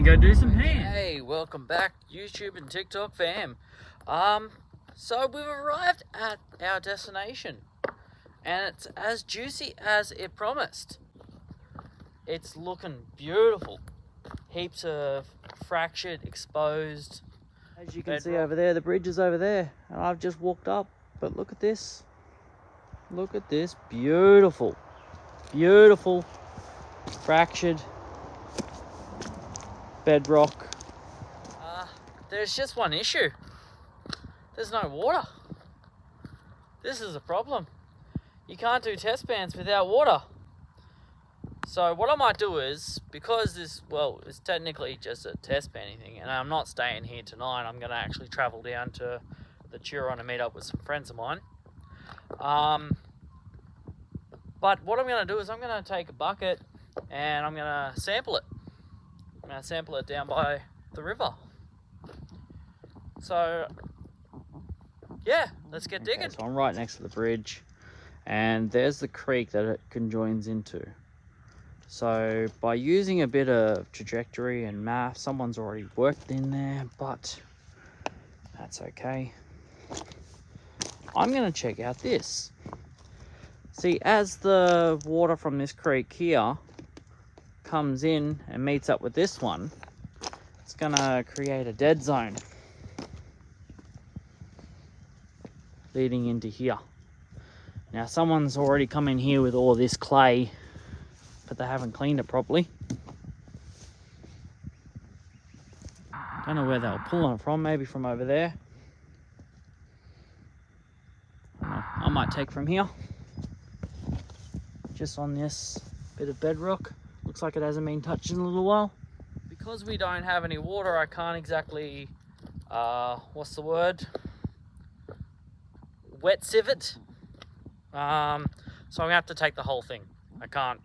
gonna go do some hand. Hey, welcome back, YouTube and TikTok fam. So we've arrived at our destination, and it's as juicy as it promised. It's looking beautiful. Heaps of fractured, exposed. As you can see over there, the bridge is over there, and I've just walked up. But look at this. Look at this. Beautiful. Beautiful. Fractured bedrock. There's just one issue. There's no water. This is a problem. You can't do test bands without water. So what I might do is, because this, well, it's technically just a test banding thing, and I'm not staying here tonight, I'm going to actually travel down to the Turon to meet up with some friends of mine. But what I'm going to do is I'm going to take a bucket and I'm going to sample it. I'm going to sample it down by the river. So, yeah, let's get digging. So I'm right next to the bridge, and there's the creek that it conjoins into. So by using a bit of trajectory and math, someone's already worked in there, but that's okay. I'm going to check out this. See, as the water from this creek here comes in and meets up with this one, it's going to create a dead zone leading into here. Now, someone's already come in here with all this clay, but they haven't cleaned it properly. Don't know where they were pulling it from, maybe from over there. I might take from here. Just on this bit of bedrock. Looks like it hasn't been touched in a little while. Because we don't have any water, I can't exactly, what's the word? Wet sieve it. So I'm gonna have to take the whole thing. I can't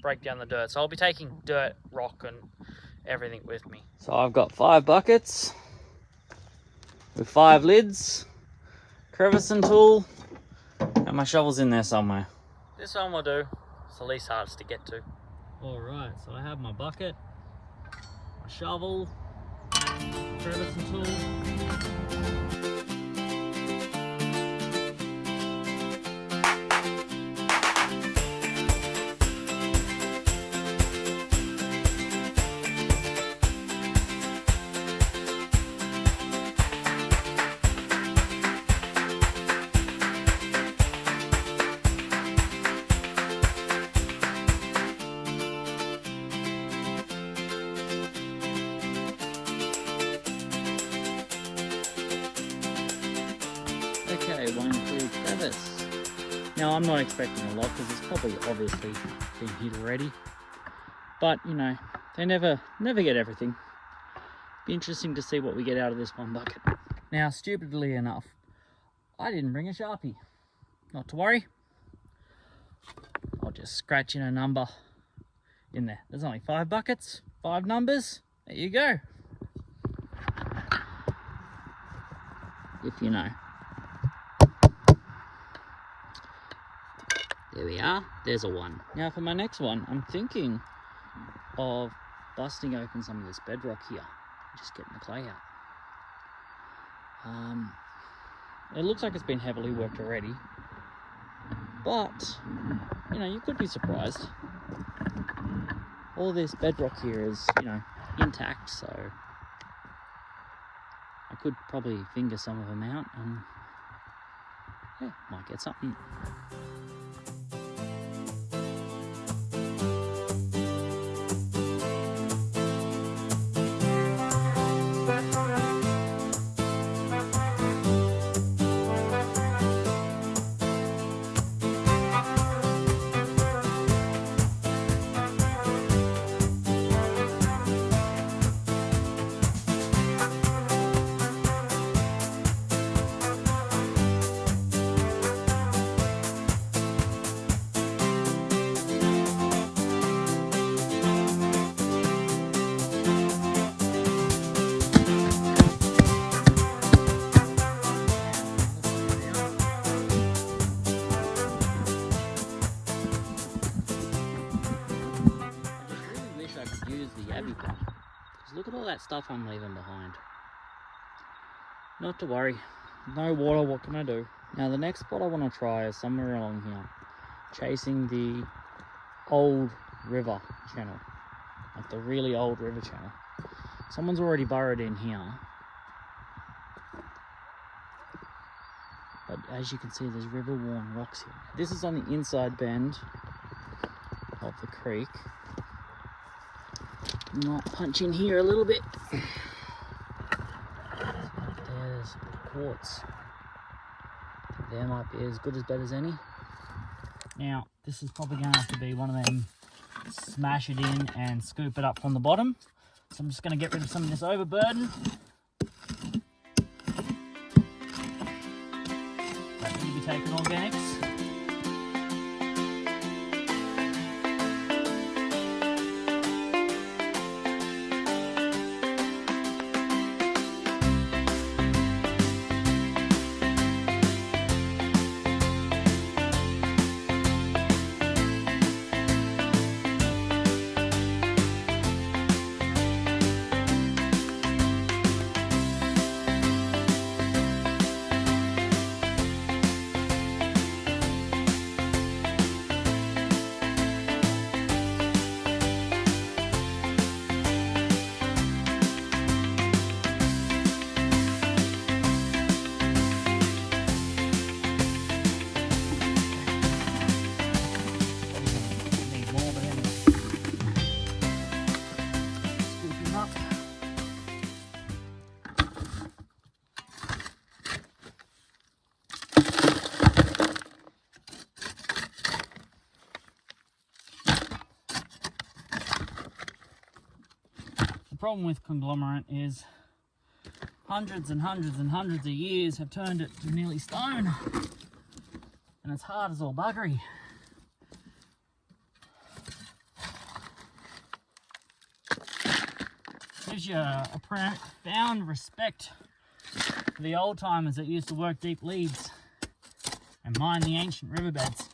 break down the dirt. So I'll be taking dirt, rock, and everything with me. So I've got 5 buckets with 5 lids, crevicing tool, and my shovel's in there somewhere. This one will do. It's the least hardest to get to. Alright, so I have my bucket, my shovel, crevicing tool. Okay, 1 clear crevice. Now I'm not expecting a lot because it's probably obviously been hit already. But you know, they never get everything. Be interesting to see what we get out of this one bucket. Now, stupidly enough, I didn't bring a Sharpie. Not to worry. I'll just scratch in a number in there. There's only 5 buckets, 5 numbers. There you go. If you know. There we are. There's a 1. Now for my next one, I'm thinking of busting open some of this bedrock here. Just getting the clay out. It looks like it's been heavily worked already. But, you know, you could be surprised. All this bedrock here is, you know, intact, so I could probably finger some of them out and, yeah, might get something. stuff I'm leaving behind. Not to worry, no water, what can I do? Now the next spot I want to try is somewhere along here, chasing the old river channel, like the really old river channel. Someone's already burrowed in here, but as you can see there's river worn rocks here. This is on the inside bend of the creek. Might punch in here a little bit. There's quartz. There might be as good as bad as any. Now this is probably going to have to be one of them smash it in and scoop it up from the bottom. So I'm just going to get rid of some of this overburden. That need to be taken organics. The problem with conglomerate is hundreds and hundreds and hundreds of years have turned it to nearly stone, and it's hard as all buggery. Gives you a profound respect for the old timers that used to work deep leads and mine the ancient riverbeds.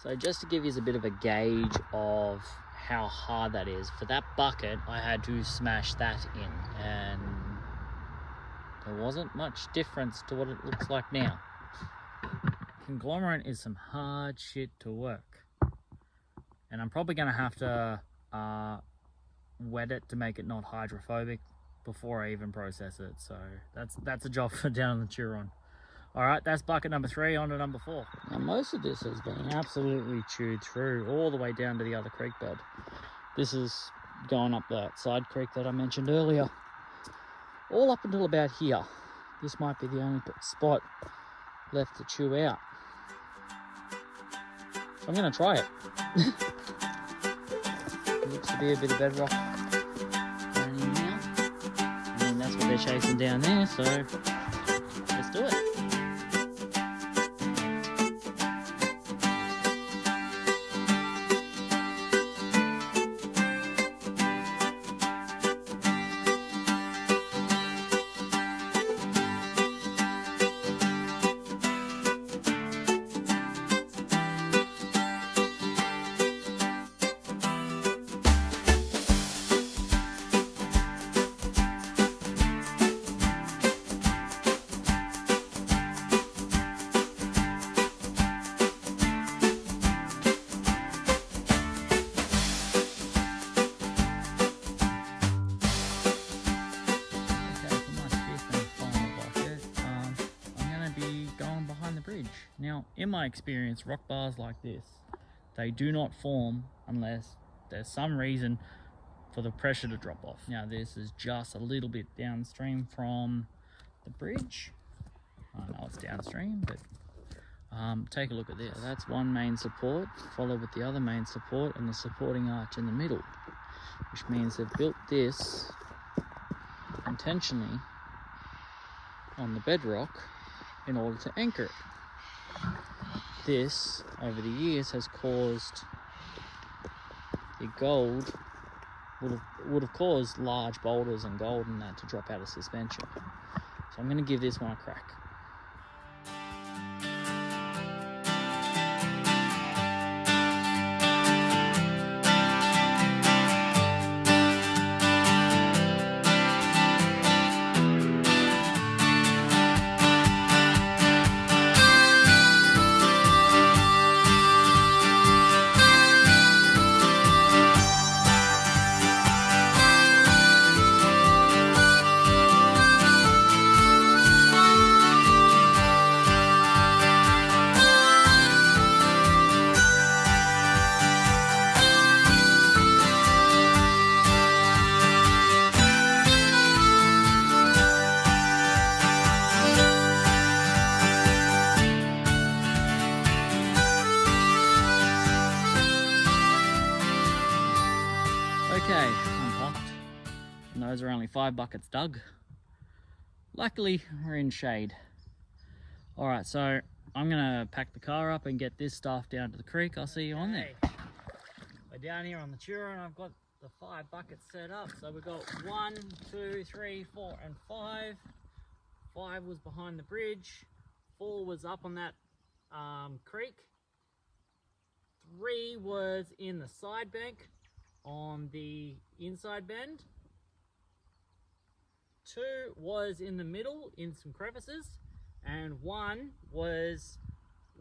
So just to give you a bit of a gauge of how hard that is, for that bucket I had to smash that in, and there wasn't much difference to what it looks like now. Conglomerate is some hard shit to work, and I'm probably going to have to wet it to make it not hydrophobic before I even process it. So that's a job for down in the Turon. Alright, that's bucket number 3, on to number 4. Now most of this has been absolutely chewed through all the way down to the other creek bed. This is going up that side creek that I mentioned earlier. All up until about here. This might be the only spot left to chew out. So I'm going to try it. It looks to be a bit of bedrock down in here. I mean, that's what they're chasing down there, so let's do it. Now, in my experience, rock bars like this, they do not form unless there's some reason for the pressure to drop off. Now, this is just a little bit downstream from the bridge. I know it's downstream, but take a look at this. That's one main support, followed with the other main support and the supporting arch in the middle, which means they've built this intentionally on the bedrock in order to anchor it. This, over the years, has caused the gold, would have caused large boulders and gold and that to drop out of suspension. So I'm going to give this one a crack. Okay, I'm pumped. And those are only 5 buckets dug. Luckily, we're in shade. Alright, so I'm gonna pack the car up and get this stuff down to the creek. I'll see you on there. We're down here on the Tura and I've got the 5 buckets set up. So we've got 1, 2, 3, 4, and 5. 5 was behind the bridge. 4 was up on that creek. 3 was in the side bank on the inside bend. 2 was in the middle in some crevices, and 1 was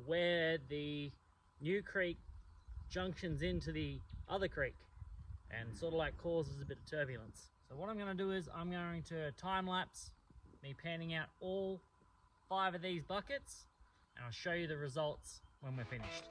where the new creek junctions into the other creek and sort of like causes a bit of turbulence. So what I'm going to do is I'm going to time lapse me panning out all 5 of these buckets, and I'll show you the results when we're finished.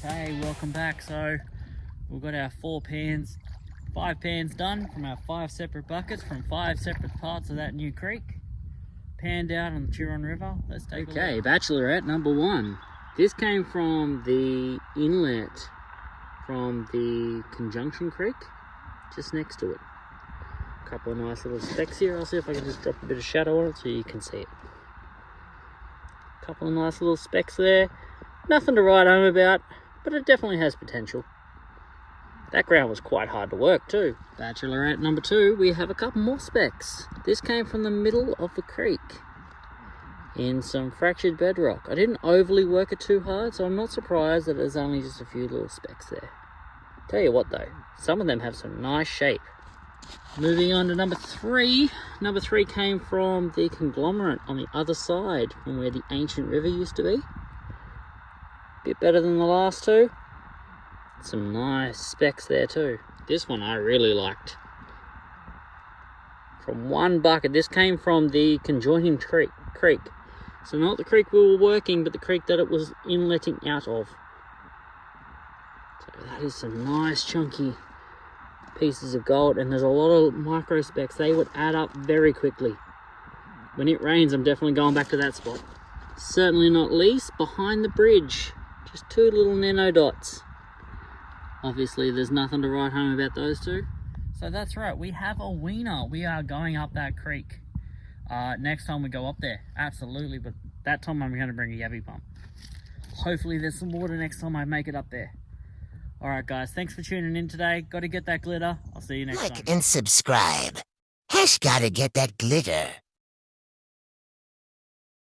Okay, welcome back. So we've got our 5 pans done from our 5 separate buckets from 5 separate parts of that new creek. Panned out on the Turon River. Let's take a look. Okay, bachelorette number 1. This came from the inlet from the Conjunction Creek, just next to it. A couple of nice little specks here. I'll see if I can just drop a bit of shadow on it so you can see it. A couple of nice little specks there. Nothing to write home about, but it definitely has potential. That ground was quite hard to work too. Bachelorette number 2, we have a couple more specks. This came from the middle of the creek in some fractured bedrock. I didn't overly work it too hard, so I'm not surprised that there's only just a few little specks there. Tell you what though, some of them have some nice shape. Moving on to number 3. Number 3 came from the conglomerate on the other side from where the ancient river used to be. Bit better than the last 2. Some nice specks there too. This one I really liked. From 1 bucket. This came from the conjoining creek. So not the creek we were working, but the creek that it was inletting out of. So that is some nice chunky pieces of gold, and there's a lot of micro specks. They would add up very quickly. When it rains, I'm definitely going back to that spot. Certainly not least, behind the bridge. Just 2 little nano dots. Obviously, there's nothing to write home about those 2. So that's right, we have a wiener. We are going up that creek next time we go up there. Absolutely, but that time I'm going to bring a Yabby pump. Hopefully there's some water next time I make it up there. Alright guys, thanks for tuning in today. Got to get that glitter. I'll see you next time. Like and subscribe. Hash gotta get that glitter.